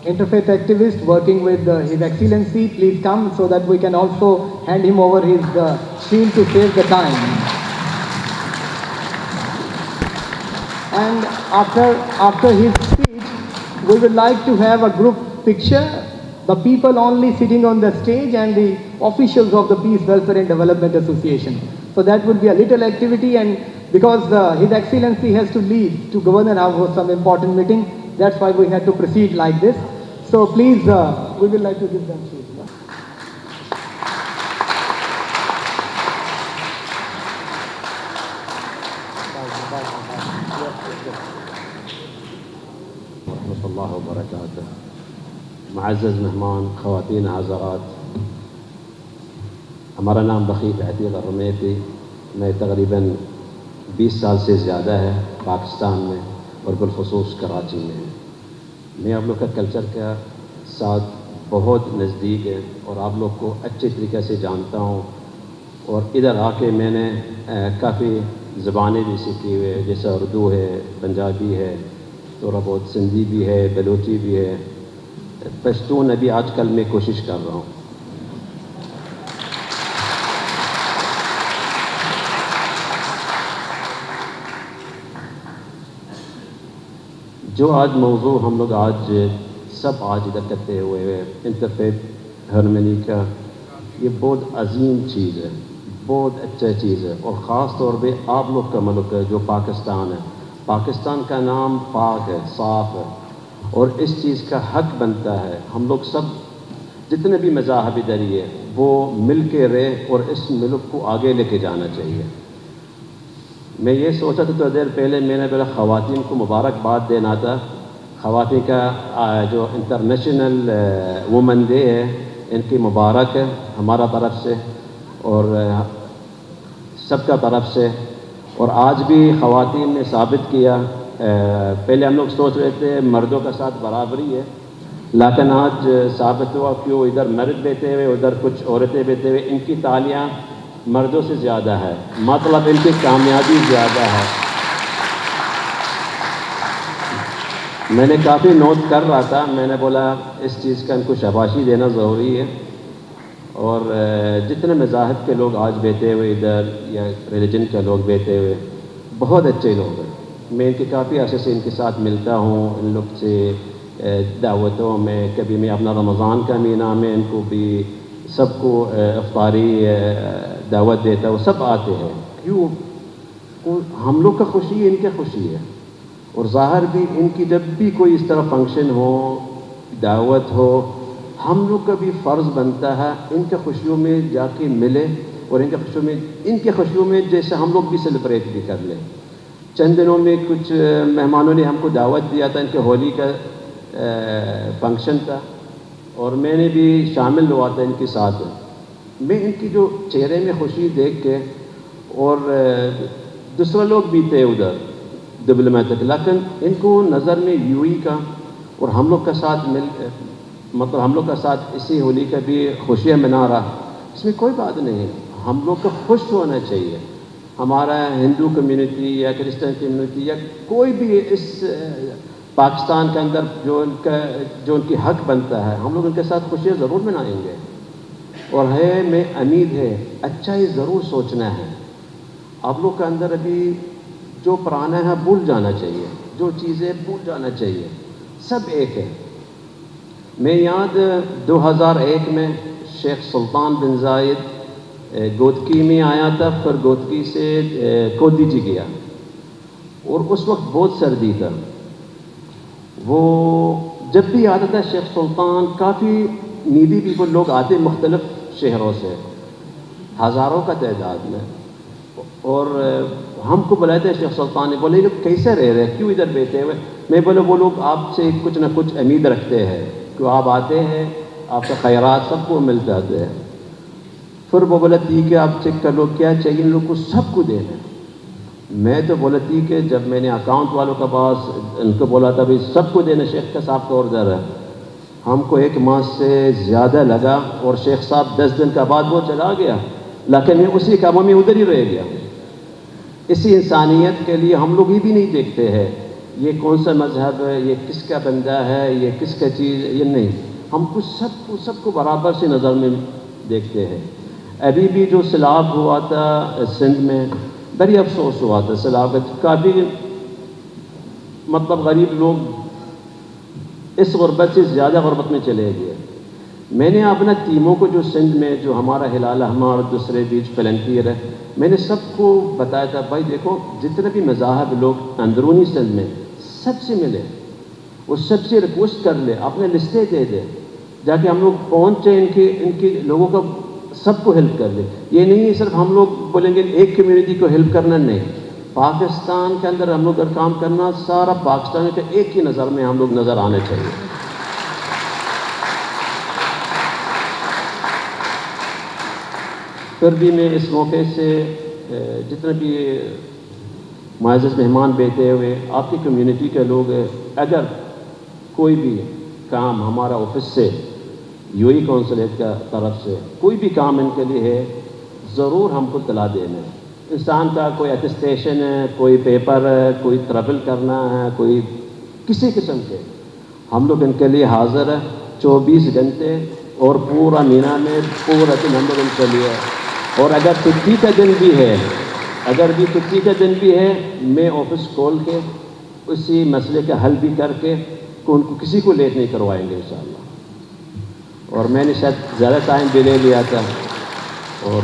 interfaith activist working with His Excellency. Please come so that we can also hand him over his shield to save the time. And after his speech, we would like to have a group picture, the people only sitting on the stage and the officials of the Peace, Welfare and Development Association. So that would be a little activity, and because His Excellency has to leave to Governor House for some important meeting, that's why we had to proceed like this. So please, we would like to give them shield. اللہ وبرکاتہ. معزز مہمان، خواتین حضرات، ہمارا نام بخیر عتیق الرمیتی. میں تقریباً 20 سال سے زیادہ ہے پاکستان میں اور بالخصوص کراچی میں. میں آپ لوگ کا کلچر کا ساتھ بہت نزدیک ہے اور آپ لوگ کو اچھے طریقے سے جانتا ہوں. اور ادھر آ کے میں نے کافی زبانیں بھی سیکھی ہوئے، جیسے اردو ہے، پنجابی ہے، تھوڑا بہت سندھی بھی ہے، بلوچی بھی ہے، پشتون ابھی آج کل میں کوشش کر رہا ہوں. جو آج موضوع ہم لوگ آج سب ادھر کرتے ہوئے انٹرفیتھ ہارمنی کا، یہ بہت عظیم چیز ہے، بہت اچھا چیز ہے. اور خاص طور پہ آپ لوگ کا ملک ہے جو پاکستان ہے. پاکستان کا نام پاک ہے، صاف ہے، اور اس چیز کا حق بنتا ہے ہم لوگ سب جتنے بھی مذاہب ادھر ہے وہ مل کے رہے اور اس ملک کو آگے لے کے جانا چاہیے. میں یہ سوچا تھا تھوڑی دیر پہلے میں نے پہلے خواتین کو مبارکباد دینا تھا. خواتین کا جو انٹرنیشنل وومن ڈے ہے ان کی مبارک ہے ہمارا طرف سے اور سب کا طرف سے. اور آج بھی خواتین نے ثابت کیا. پہلے ہم لوگ سوچ رہے تھے مردوں کا ساتھ برابری ہے لیکن آج ثابت ہوا کہ وہ ادھر مرد بیٹھے ہوئے ادھر کچھ عورتیں بیٹھے ہوئے ان کی تالیاں مردوں سے زیادہ ہے. مطلب ان کی کامیابی زیادہ ہے. میں نے کافی نوٹ کر رہا تھا. میں نے بولا اس چیز کا ان کو شاباشی دینا ضروری ہے. اور جتنے مذاہب کے لوگ آج بیٹھے ہوئے ادھر یا ریلیجن کے لوگ بیٹھے ہوئے بہت اچھے لوگ ہیں. میں ان کے کافی عرصے سے ان کے ساتھ ملتا ہوں. ان لوگ سے دعوتوں میں کبھی میں اپنا رمضان کا مہینہ میں ان کو بھی سب کو افطاری دعوت دیتا ہوں. سب آتے ہیں. کیوں؟ ہم لوگ کا خوشی ان کے خوشی ہے. اور ظاہر بھی ان کی جب بھی کوئی اس طرح فنکشن ہو دعوت ہو ہم لوگ کا بھی فرض بنتا ہے ان کے خوشیوں میں جا کے ملے اور ان کے خوشیوں میں جیسے ہم لوگ بھی سیلیبریٹ بھی کر لیں. چند دنوں میں کچھ مہمانوں نے ہم کو دعوت دیا تھا. ان کے ہولی کا فنکشن تھا اور میں نے بھی شامل ہوا تھا ان کے ساتھ. میں ان کی جو چہرے میں خوشی دیکھ کے اور دوسرے لوگ بھی تھے ادھر ڈپلومیٹک لیکن ان کو نظر میں یوئی کا اور ہم لوگ کا ساتھ مطلب ہم لوگ کا ساتھ اسی ہولی کا بھی خوشیاں منا رہا. اس میں کوئی بات نہیں ہے. ہم لوگ کا خوش ہونا چاہیے. ہمارا ہندو کمیونٹی یا کرسچن کمیونٹی یا کوئی بھی اس پاکستان کے اندر جو ان کی حق بنتا ہے ہم لوگ ان کے ساتھ خوشیاں ضرور منائیں گے. اور میں امید ہے اچھا ہی ضرور سوچنا ہے. آپ لوگ کے اندر ابھی جو پرانا ہے بھول جانا چاہیے. جو چیزیں بھول جانا چاہیے. سب ایک ہے. میں یاد 2001 میں شیخ سلطان بن زائد گودکی میں آیا تھا. پھر گودکی سے کودی جی گیا اور اس وقت بہت سردی تھا. وہ جب بھی آتا تھا شیخ سلطان کافی نیدی پیپل لوگ آتے مختلف شہروں سے ہزاروں کا تعداد میں اور ہم کو بلائے تھے. شیخ سلطان نے بولے لوگ کیسے رہ رہے کیوں ادھر بیٹھے ہوئے. میں بولے وہ لوگ آپ سے کچھ نہ کچھ امید رکھتے ہیں کہ آپ آتے ہیں آپ کا خیرات سب کو مل جاتے ہیں. پھر وہ بولا ٹھیک ہے آپ چیک کر لو کیا چاہیے ان لوگ کو سب کو دینا. میں تو بولا ٹھیک ہے. جب میں نے اکاؤنٹ والوں کے پاس ان کو بولا تھا بھائی سب کو دینا شیخ کا صاحب کا آرڈر ہے. ہم کو 1 ماہ سے زیادہ لگا اور شیخ صاحب 10 دن کے بعد وہ چلا گیا لیکن میں اسی کاموں میں ادھر ہی رہ گیا. اسی انسانیت کے لیے ہم لوگ یہ بھی نہیں دیکھتے ہیں یہ کون سا مذہب ہے یہ کس کا بندہ ہے یہ کس کا چیز یہ نہیں. ہم کو سب کو برابر سے نظر میں دیکھتے ہیں. ابھی بھی جو سیلاب ہوا تھا سندھ میں بڑی افسوس ہوا تھا. سیلاب کافی مطلب غریب لوگ اس غربت سے زیادہ غربت میں چلے گئے. میں نے اپنا ٹیموں کو جو سندھ میں جو ہمارا ہلال احمر اور دوسرے بیچ فلنٹیئر ہے میں نے سب کو بتایا تھا بھائی دیکھو جتنے بھی مذاہب لوگ اندرونی سندھ میں سب سے ملے اور سب سے ریکویسٹ کر لے اپنے لسٹیں دے دے جا کے ہم لوگ پہنچے ان کے لوگوں کا سب کو ہیلپ کر لے. یہ نہیں ہے صرف ہم لوگ بولیں گے ایک کمیونٹی کو ہیلپ کرنا نہیں. پاکستان کے اندر ہم لوگ اگر کام کرنا سارا پاکستان کے ایک ہی نظر میں ہم لوگ نظر آنے چاہیے. پھر بھی میں اس موقع سے جتنے بھی معزز مہمان بیٹھے ہوئے آپ کی کمیونٹی کے لوگ اگر کوئی بھی کام ہمارا آفس سے یو ای کونسلیٹ کا طرف سے کوئی بھی کام ان کے لیے ہے ضرور ہم کو اطلاع دینا. انسان کا کوئی اٹیسٹیشن ہے کوئی پیپر ہے کوئی ٹریول کرنا ہے کوئی کسی قسم کے ہم لوگ ان کے لیے حاضر ہیں 24 گھنٹے اور پورا مینا میں پورا دن ہم لوگ ان کے لیے. اور اگر چھٹی کا دن بھی ہے میں آفس کھول کے اسی مسئلے کا حل بھی کر کے ان کو کسی کو لیٹ نہیں کروائیں گے انشاءاللہ. اور میں نے شاید زیادہ ٹائم بھی لے لیا تھا اور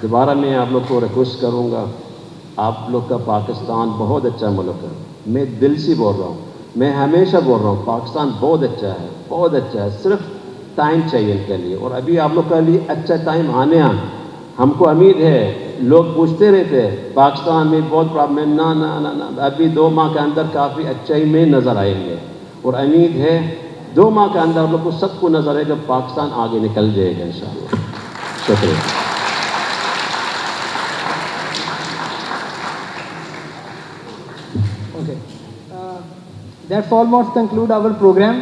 دوبارہ میں آپ لوگ کو ریکویسٹ کروں گا. آپ لوگ کا پاکستان بہت اچھا ملک ہے. میں دل سے بول رہا ہوں میں ہمیشہ بول رہا ہوں پاکستان بہت اچھا ہے صرف ٹائم چاہیے ان کے لیے. اور ابھی آپ لوگ کے لیے اچھا ٹائم آنے ہم کو امید ہے، لوگ پوچھتے رہتے ہیں پاکستان میں بہت پرابلم، نہ ابھی 2 ماہ کے اندر کافی اچائی میں نظر آئیں گے، اور امید ہے 2 ماہ کے اندر لوگ کو سب کو نظر آئے گا پاکستان آگے نکل جائے گا انشاءاللہ. شکریہ. That's almost conclude our program.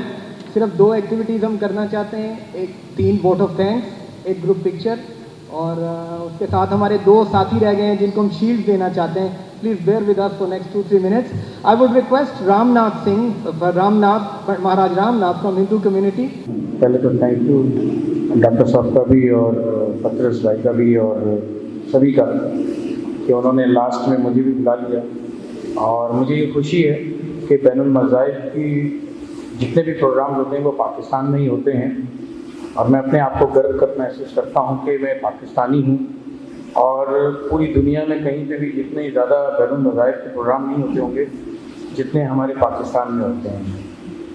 صرف 2 ایکٹیویٹیز ہم کرنا چاہتے ہیں، ایک 3 ووٹ آف تھینکس، ایک گروپ پکچر، اور اس کے ساتھ ہمارے 2 ساتھی رہ گئے ہیں جن کو ہم شیلڈ دینا چاہتے ہیں. Please bear with us for next 2-3 minutes. I would request Ram Nath Maharaj Ram Nath from Hindu community. پہلے تو تھینک یو ڈاکٹر صاحب کا بھی اور پترس بھائی کا بھی اور سبھی کا کہ انہوں نے لاسٹ میں مجھے بھی بلا لیا، اور مجھے یہ خوشی ہے کہ بین المذاہب کی جتنے بھی پروگرام ہوتے ہیں وہ پاکستان میں ہی ہوتے ہیں، اور میں اپنے آپ کو گرو محسوس کرتا ہوں کہ میں پاکستانی ہوں. اور پوری دنیا میں کہیں پہ بھی اتنے زیادہ بین المذاہب کے پروگرام نہیں ہوتے ہوں گے جتنے ہمارے پاکستان میں ہوتے ہیں.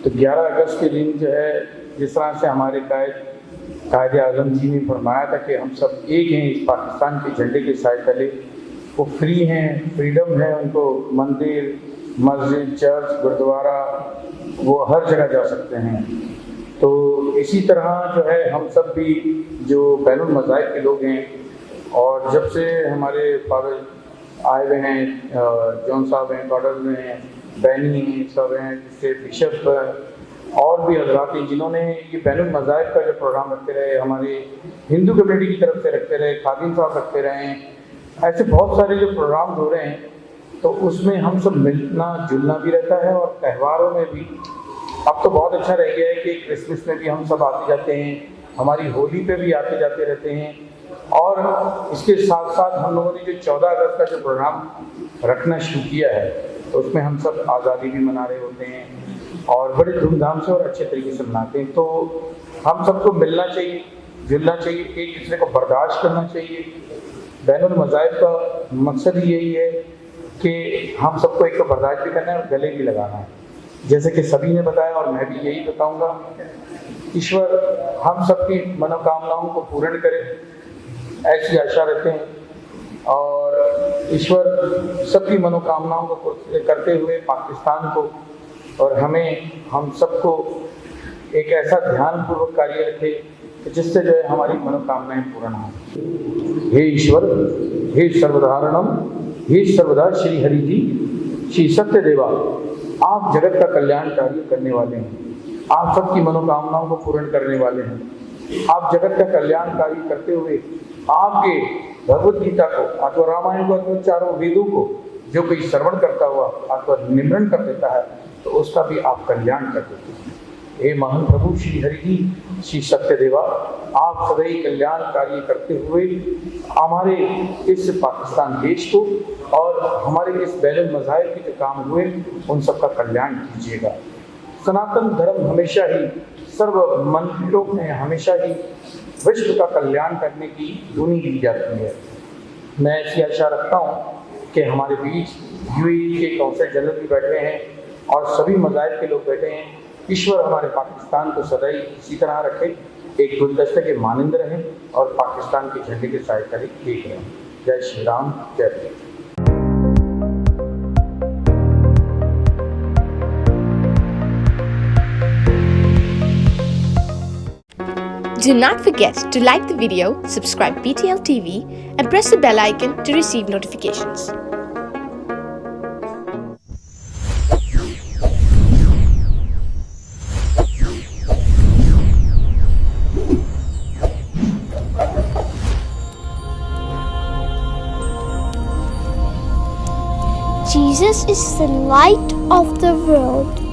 تو 11 اگست کے دن جو ہے جس طرح سے ہمارے قائد اعظم جی نے فرمایا تھا کہ ہم سب ایک ہیں اس پاکستان کے جھنڈے کے سائے تلے، وہ فری ہیں، فریڈم ہے ان کو، مندر، مسجد، چرچ، گرودوارا، وہ ہر جگہ جا سکتے ہیں. تو اسی طرح جو ہے ہم سب بھی جو بین المذاہب کے لوگ ہیں، اور جب سے ہمارے فادر آئے ہوئے ہیں، جون صاحب ہیں، فادر ہیں، بینی ہیں، سب ہیں، جس سے بشپ اور بھی حضرات ہیں جنہوں نے یہ بین المذاہب کا جو پروگرام رکھتے رہے، ہمارے ہندو کمیونٹی کی طرف سے رکھتے رہے، خادم صاحب رکھتے رہے ہیں، ایسے بہت سارے جو پروگرامز ہو رہے ہیں. تو اس میں ہم سب ملنا جلنا بھی رہتا ہے، اور تہواروں میں بھی اب تو بہت اچھا رہ گیا ہے کہ کرسمس میں بھی ہم سب آتے جاتے ہیں، ہماری ہولی پہ بھی آتے جاتے رہتے ہیں. اور اس کے ساتھ ساتھ ہم لوگوں نے جو 14 اگست کا جو پروگرام رکھنا شروع کیا ہے تو اس میں ہم سب آزادی بھی منا رہے ہوتے ہیں اور بڑے دھوم دھام سے اور اچھے طریقے سے مناتے ہیں. تو ہم سب کو ملنا چاہیے، جلنا چاہیے، ایک دوسرے کو برداشت کرنا چاہیے. بین المذاہب کا مقصد ہی یہی ہے کہ ہم سب کو ایک تو برداشت بھی کرنا ہے اور گلے بھی لگانا ہے. جیسے کہ سبھی نے بتایا اور میں بھی یہی بتاؤں گا، ایشور ہم سب کی منوکامناؤں کو پورن کرے، ایسی آشا رکھتے ہیں. اور ایشور سب کی منوکامناؤں کو کرتے ہوئے پاکستان کو اور ہم سب کو ایک ایسا دھیان پوروک کاریہ رکھے کہ جس سے جو ہے ہماری منوکامنائیں پورن ہوں. ہے ایشور، ہے سرودھارنم، ہے سرودا شری ہری جی، شری ستیہ دیوا، آپ جگت کا کلیان کاریہ کرنے والے ہیں، آپ سب کی منوکامناؤں کو پورن کرنے والے ہیں. آپ جگت کا کلیان کاری کرتے ہوئے آپ کے بھگوت گیتا کو، اتھوا رامائن کو، اتھوا چاروں ویدوں کو جو کوئی سرون کرتا ہوا اتھوا نمرن کر دیتا ہے تو اس کا بھی آپ کلیان کر دیتے ہیں. اے مہان پربھو شری ہری جی، شری ستیہ دیوا، آپ سدائی کلیان کاری کرتے ہوئے ہمارے اس پاکستان دیش کو اور ہمارے اس بین المذاہب کے جو کام ہوئے ان سب کا کلیان کیجیے گا. سناتن دھرم ہمیشہ ہی سرو مندروں میں ہمیشہ ہی وشو کا کلیان کرنے کی دھنی دی جاتی ہے. میں ایسی آشا رکھتا ہوں کہ ہمارے بیچ UAE کے کونسل جنرل بھی بیٹھے ہیں اور سبھی مذاہب کے لوگ بیٹھے ہیں. ایشور ہمارے پاکستان کو سدائی اسی طرح رکھے، ایک گلدستے کے مانند رہیں اور پاکستان کے جھنڈے کے سائے تلے دیکھ رہیں. جے شری رام، جے Bhim. Do not forget to like the video, subscribe BTL TV, and press the bell icon to receive notifications. Jesus is the light of the world.